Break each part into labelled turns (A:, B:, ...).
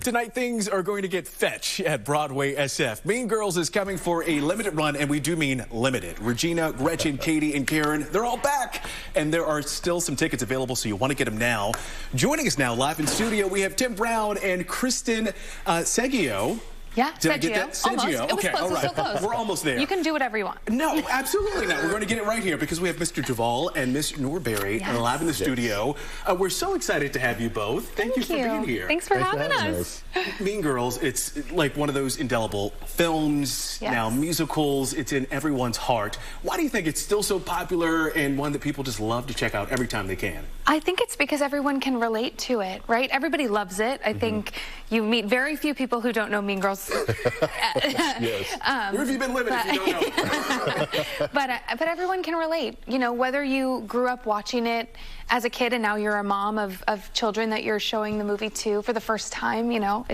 A: Tonight, things are going to get fetch at Broadway SF. Mean Girls is coming for a limited run, and we do mean limited. Regina, Gretchen, Katie, and Karen, they're all back, and there are still some tickets available, so you want to get them now. Joining us now live in studio, we have Tim Brown and Kristen Seggio.
B: Yeah,
A: Did I get that?
B: Seggio. Almost.
A: Okay,
B: It was close.
A: all right.
B: So close.
A: We're almost there.
B: You can do whatever you want.
A: No, absolutely not. We're going to get it right here because we have Mr. Duvall and Miss Norberry live in the studio. We're so excited to have you both. Thank you for being here.
B: Thanks for having us.
A: Mean Girls, it's like one of those indelible films, now musicals. It's in everyone's heart. Why do you think it's still so popular and one that people just love to check out every time they can?
B: I think it's because everyone can relate to it, right? Everybody loves it. I think you meet very few people who don't know Mean Girls.
A: Yes. Where have you been living if you don't know?
B: but everyone can relate. You know, whether you grew up watching it as a kid and now you're a mom of children that you're showing the movie to for the first time, you know,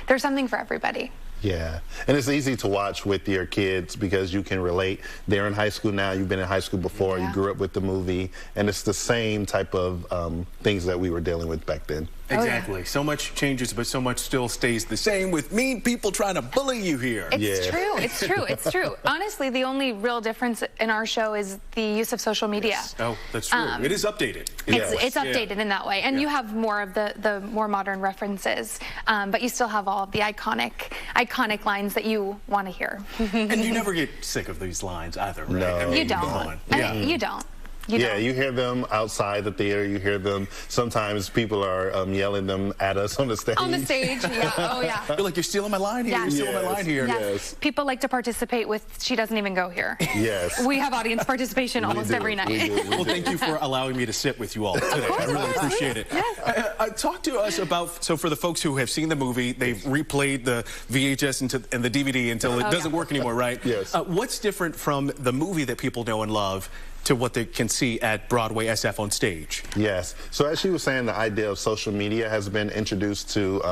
B: there's something for everybody.
C: Yeah, and it's easy to watch with your kids because you can relate. They're in high school now, you've been in high school before, you grew up with the movie, and it's the same type of things that we were dealing with back then.
A: Exactly. So much changes, but so much still stays the same with mean people trying to bully you here.
B: It's true. It's true. It's true. Honestly, the only real difference in our show is the use of social media.
A: Yes. Oh, that's true. It is updated.
B: It's updated in that way, and you have more of the more modern references, but you still have all of the iconic lines that you want to hear.
A: And you never get sick of these lines either, right?
C: No,
A: I mean,
B: you don't. You don't. You
C: hear them outside the theater. You hear them. Sometimes people are yelling them at us on the stage.
B: On the stage, yeah. Oh, yeah.
A: You're like, you're stealing my line here. You're stealing my line here.
B: Yes. People like to participate with She Doesn't Even Go Here.
C: Yes.
B: We have audience participation almost every night.
A: Well, thank you for allowing me to sit with you all today. I really appreciate it.
B: Yes.
A: Talk to us about, so for the folks who have seen the movie, they've replayed the VHS and the DVD until it doesn't work anymore, right?
C: Yes.
A: What's different from the movie that people know and love to what they can see at Broadway SF on stage? Yes.
C: So as she was saying, the idea of social media has been introduced to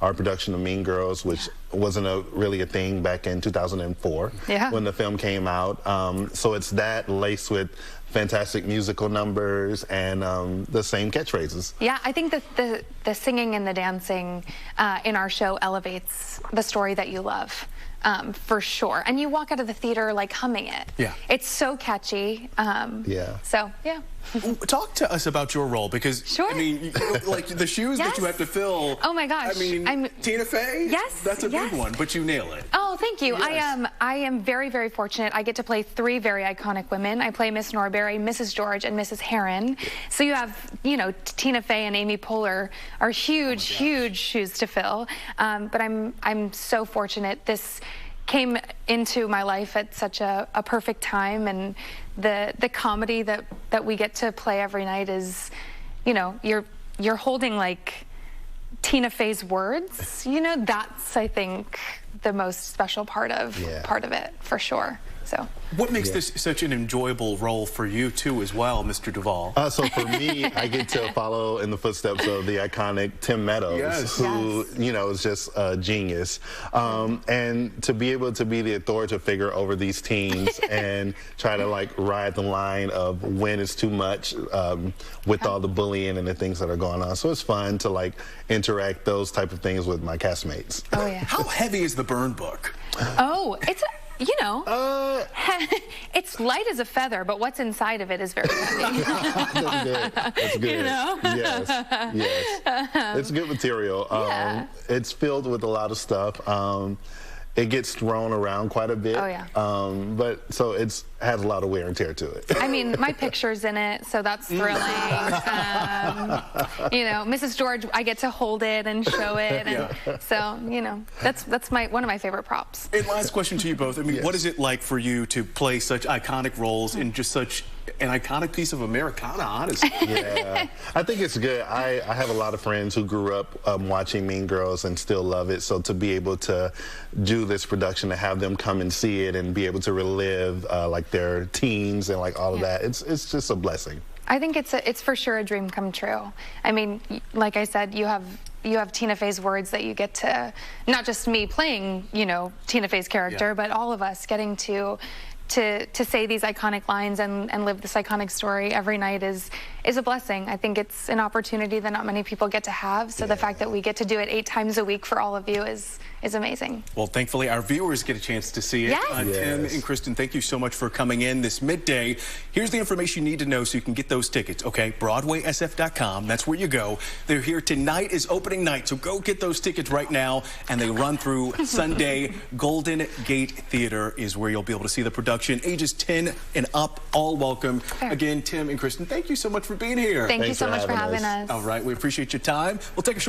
C: our production of Mean Girls, which wasn't really a thing back in 2004 when the film came out. So it's that laced with fantastic musical numbers and the same catchphrases.
B: Yeah, I think that the singing and the dancing in our show elevates the story that you love. For sure. And you walk out of the theater like humming it. Yeah. It's so catchy. So, yeah.
A: Talk to us about your role because, I mean, like the shoes that you have to fill.
B: Oh my gosh.
A: I mean, Tina Fey?
B: Yes.
A: That's a big one, but you nail it.
B: Oh, thank you. I am very, very fortunate. I get to play three very iconic women. I play Miss Norberry, Mrs. George, and Mrs. Heron. So you have, you know, Tina Fey and Amy Poehler are huge, huge shoes to fill. But I'm so fortunate. This came into my life at such a perfect time, and the comedy that we get to play every night is, you know, you're holding like Tina Fey's words. You know, that's I think the most special part of it for sure. So
A: what makes this such an enjoyable role for you too as well, Mr. Duvall?
C: So for me, I get to follow in the footsteps of the iconic Tim Meadows, who you know is just a genius, and to be able to be the authoritative figure over these teens and try to like ride the line of when it's too much with all the bullying and the things that are going on. So it's fun to like interact those type of things with my castmates.
B: Oh yeah.
A: How heavy is the burn book?
B: Oh, it's you know, it's light as a feather, but what's inside of it is very heavy.
C: That's good. That's good.
B: You know?
C: Yes. It's good material. It's filled with a lot of stuff. It gets thrown around quite a bit. Oh yeah. But so it has a lot of wear and tear to it.
B: I mean, my picture's in it, so that's thrilling. You know, Mrs. George, I get to hold it and show it, and so you know, that's one of my favorite props.
A: And last question to you both. I mean, what is it like for you to play such iconic roles in just such an iconic piece of Americana, honestly?
C: Yeah, I think it's good. I have a lot of friends who grew up watching Mean Girls and still love it. So to be able to do this production, to have them come and see it and be able to relive like their teens and like all of that, it's just a blessing.
B: I think it's for sure a dream come true. I mean, like I said, you have Tina Fey's words that you get to, not just me playing, you know, Tina Fey's character, but all of us getting to say these iconic lines and live this iconic story every night is is a blessing. I think it's an opportunity that not many people get to have. So the fact that we get to do it 8 times a week for all of you is amazing.
A: Well, thankfully, our viewers get a chance to see it.
B: Yes.
A: Tim and Kristen, thank you so much for coming in this midday. Here's the information you need to know so you can get those tickets, okay? BroadwaySF.com. That's where you go. They're here tonight is opening night, so go get those tickets right now. And they run through Sunday. Golden Gate Theater is where you'll be able to see the production. Ages 10 and up, all welcome. Again, Tim and Kristen, thank you so much for being here.
B: Thank you so much for having us.
A: All right, we appreciate your time. We'll take a short